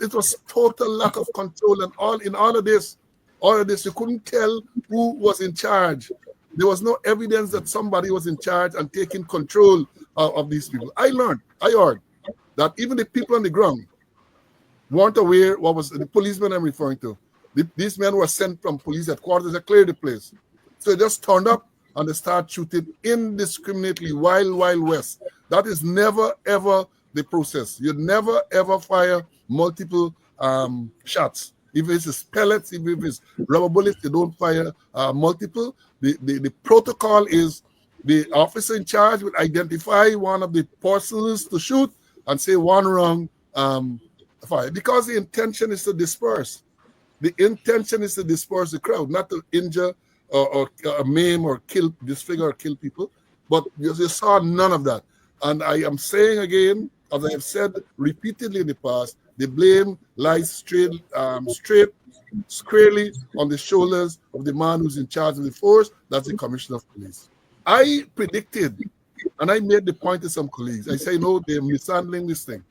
it was total lack of control, and all of this, you couldn't tell who was in charge. There was no evidence that somebody was in charge and taking control of these people. I heard that even the people on the ground weren't aware what was the policemen I'm referring to. These men were sent from police headquarters to clear the place. So they just turned up and they start shooting indiscriminately, wild west. That is never, ever the process. You never, ever fire multiple shots. If it's pellets, if it's rubber bullets, you don't fire multiple. The protocol is the officer in charge will identify one of the persons to shoot and say one wrong fire. Because the intention is to disperse. The intention is to disperse the crowd, not to injure or maim or kill, disfigure or kill people. But you saw none of that. And I am saying again, as I have said repeatedly in the past, the blame lies squarely on the shoulders of the man who's in charge of the force, that's the commissioner of police. I predicted, and I made the point to some colleagues, I say, no, they're mishandling this thing,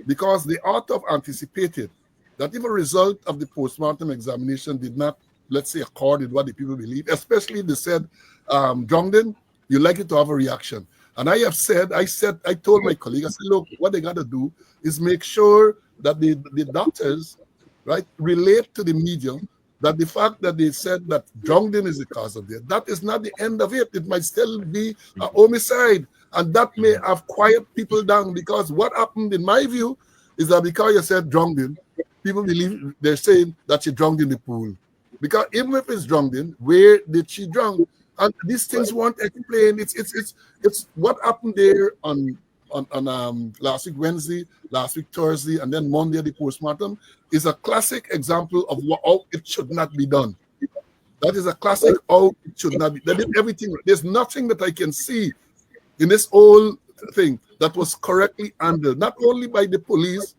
because they ought to have anticipated that if a result of the postmortem examination did not, let's say, accord with what the people believe, especially they said, Drongden, you're likely to have a reaction. And I told my colleague, I said, look, what they got to do is make sure that the doctors, right, relate to the media that the fact that they said that Drongden is the cause of death, that is not the end of it. It might still be a homicide. And that may have quiet people down, because what happened, in my view, is that because you said Drongden, people believe they're saying that she drowned in the pool. Because even if it's Drongden, where did she drown? And these things weren't explained. It's what happened there on last week Wednesday, last week Thursday, and then Monday the postmortem is a classic example of how it should not be done. That is a classic how it should not be. They did everything. There's nothing that I can see in this whole thing that was correctly handled, not only by the police,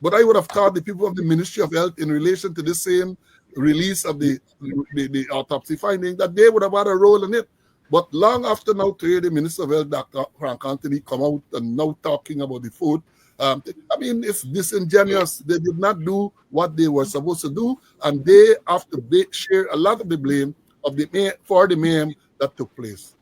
but I would have thought the people of the Ministry of Health, in relation to the same release of the autopsy finding, that they would have had a role in it. But long after now, today, the Minister of Health, Dr. Frank Anthony, come out and now talking about the food. I mean, it's disingenuous. They did not do what they were supposed to do, and they have to share a lot of the blame for the mayhem that took place.